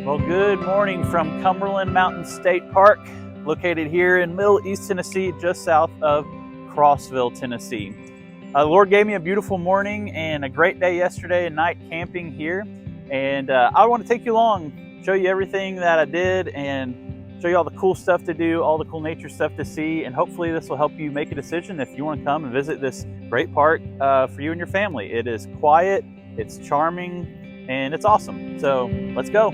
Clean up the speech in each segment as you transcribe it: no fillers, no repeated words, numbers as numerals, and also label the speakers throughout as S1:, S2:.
S1: Well, good morning from Cumberland Mountain State Park, located here in Middle East Tennessee, just south of Crossville, Tennessee. The Lord gave me a beautiful morning and a great day yesterday and night camping here. And I want to take you along, show you everything that I did and show you all the cool stuff to do, all the cool nature stuff to see. And hopefully this will help you make a decision if you want to come and visit this great park for you and your family. It is quiet, it's charming, and it's awesome. So let's go.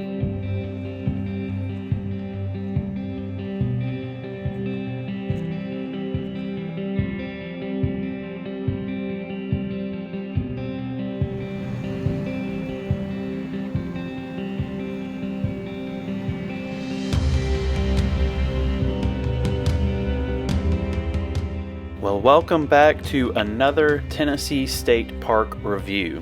S1: Well, welcome back to another Tennessee State Park review.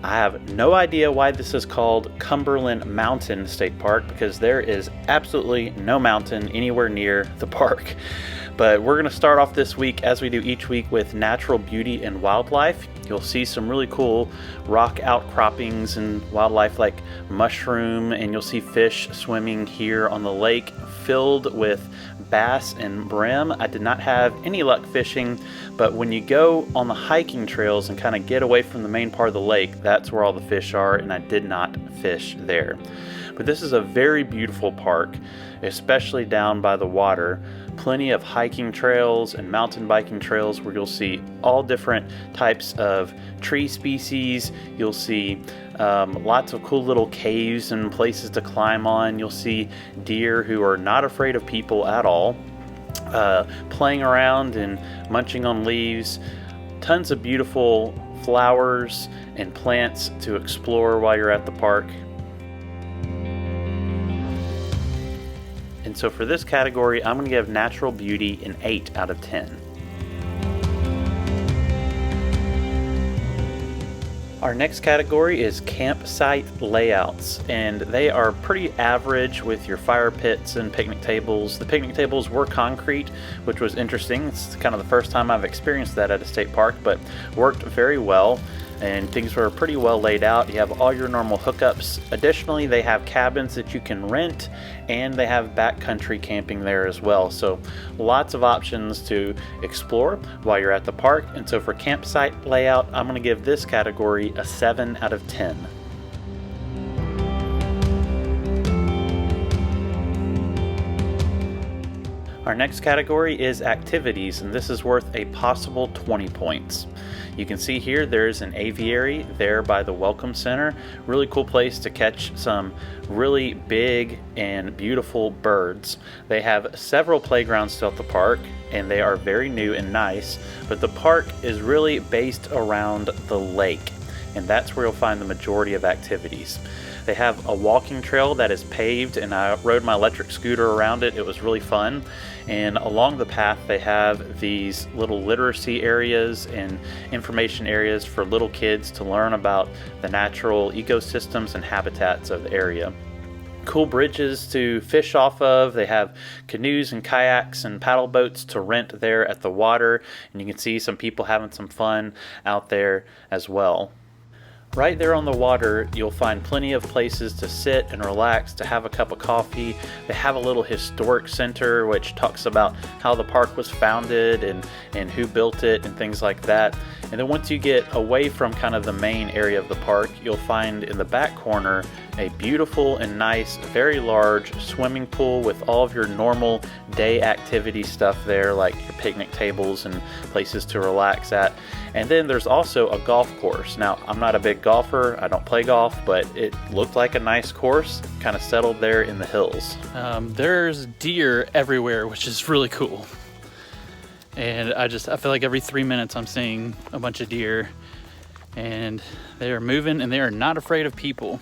S1: I have no idea why this is called Cumberland Mountain State Park because there is absolutely no mountain anywhere near the park. But we're going to start off this week, as we do each week, with natural beauty and wildlife. You'll see some really cool rock outcroppings and wildlife like mushroom, and you'll see fish swimming here on the lake filled with bass and brim. I did not have any luck fishing, but when you go on the hiking trails and kind of get away from the main part of the lake, that's where all the fish are, and I did not fish there. But this is a very beautiful park, especially down by the water. Plenty of hiking trails and mountain biking trails where you'll see all different types of tree species. You'll see lots of cool little caves and places to climb on. You'll see deer who are not afraid of people at all, playing around and munching on leaves. Tons of beautiful flowers and plants to explore while you're at the park. And so for this category, I'm going to give natural beauty an 8 out of 10. Our next category is campsite layouts, and they are pretty average with your fire pits and picnic tables. The picnic tables were concrete, which was interesting. It's kind of the first time I've experienced that at a state park, but worked very well. And things were pretty well laid out. You have all your normal hookups. Additionally, they have cabins that you can rent, and they have backcountry camping there as well. So lots of options to explore while you're at the park. And so for campsite layout, I'm going to give this category a 7 out of 10. Our next category is activities, and this is worth a possible 20 points. You can see here there's an aviary there by the Welcome Center. Really cool place to catch some really big and beautiful birds. They have several playgrounds throughout the park, and they are very new and nice, but the park is really based around the lake, and that's where you'll find the majority of activities. They have a walking trail that is paved, and I rode my electric scooter around it. It was really fun. And along the path, they have these little literacy areas and information areas for little kids to learn about the natural ecosystems and habitats of the area. Cool bridges to fish off of. They have canoes and kayaks and paddle boats to rent there at the water. And you can see some people having some fun out there as well. Right there on the water, you'll find plenty of places to sit and relax, to have a cup of coffee. They have a little historic center which talks about how the park was founded and who built it and things like that. And then once you get away from kind of the main area of the park, you'll find in the back corner a beautiful and nice, very large swimming pool with all of your normal day activity stuff there, like your picnic tables and places to relax at. And then there's also a golf course. Now, I'm not a big golfer, I don't play golf, but it looked like a nice course, kind of settled there in the hills. There's deer everywhere, which is really cool. And I feel like every 3 minutes I'm seeing a bunch of deer, and they are moving and they are not afraid of people.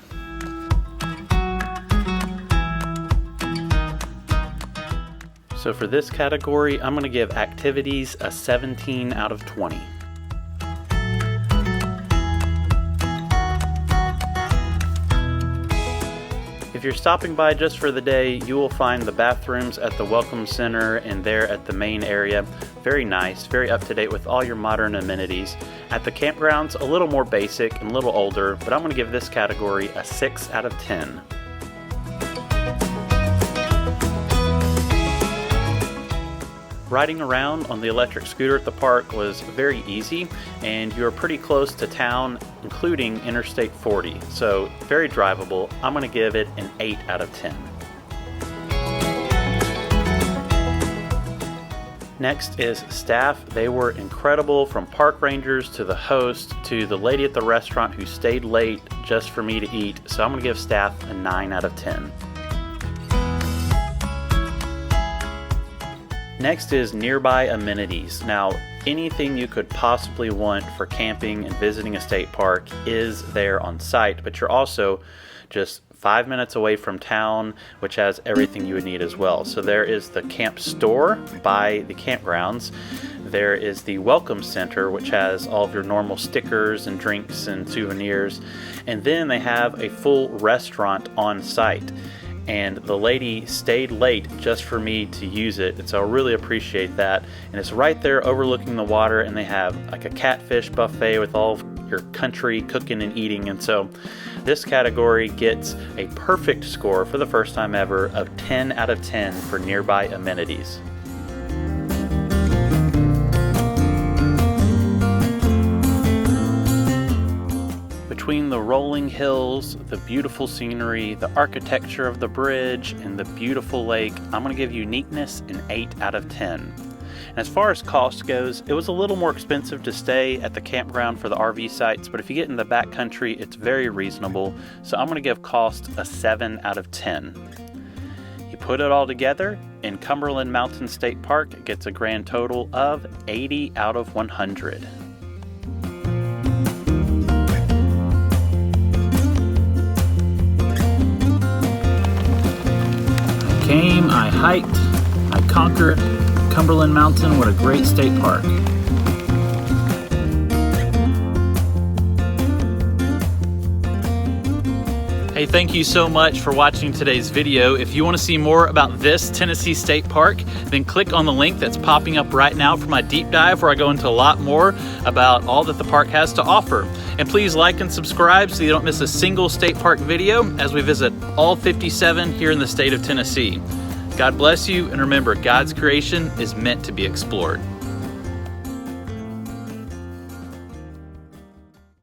S1: So for this category, I'm going to give activities a 17 out of 20. If you're stopping by just for the day, you will find the bathrooms at the Welcome Center and there at the main area. Very nice, very up to date with all your modern amenities. At the campgrounds, a little more basic and a little older, but I'm going to give this category a 6 out of 10. Riding around on the electric scooter at the park was very easy, and you're pretty close to town, including Interstate 40, so very drivable. I'm going to give it an 8 out of 10. Next is staff. They were incredible, from park rangers to the host to the lady at the restaurant who stayed late just for me to eat, so I'm going to give staff a 9 out of 10. Next is nearby amenities. Now, anything you could possibly want for camping and visiting a state park is there on site, but you're also just 5 minutes away from town, which has everything you would need as well. So there is the camp store by the campgrounds. There is the welcome center, which has all of your normal stickers and drinks and souvenirs. And then they have a full restaurant on site. And the lady stayed late just for me to use it, and so I really appreciate that. And it's right there overlooking the water, and they have like a catfish buffet with all of your country cooking and eating. And so this category gets a perfect score for the first time ever of 10 out of 10 for nearby amenities. Between the rolling hills, the beautiful scenery, the architecture of the bridge, and the beautiful lake, I'm going to give uniqueness an 8 out of 10. And as far as cost goes, it was a little more expensive to stay at the campground for the RV sites, but if you get in the backcountry, it's very reasonable. So I'm going to give cost a 7 out of 10. You put it all together, and Cumberland Mountain State Park gets a grand total of 80 out of 100. I hiked, I conquered Cumberland Mountain. What a great state park. Hey, thank you so much for watching today's video. If you want to see more about this Tennessee State Park, then click on the link that's popping up right now for my deep dive, where I go into a lot more about all that the park has to offer. And please like and subscribe so you don't miss a single state park video as we visit all 57 here in the state of Tennessee. God bless you, and remember, God's creation is meant to be explored.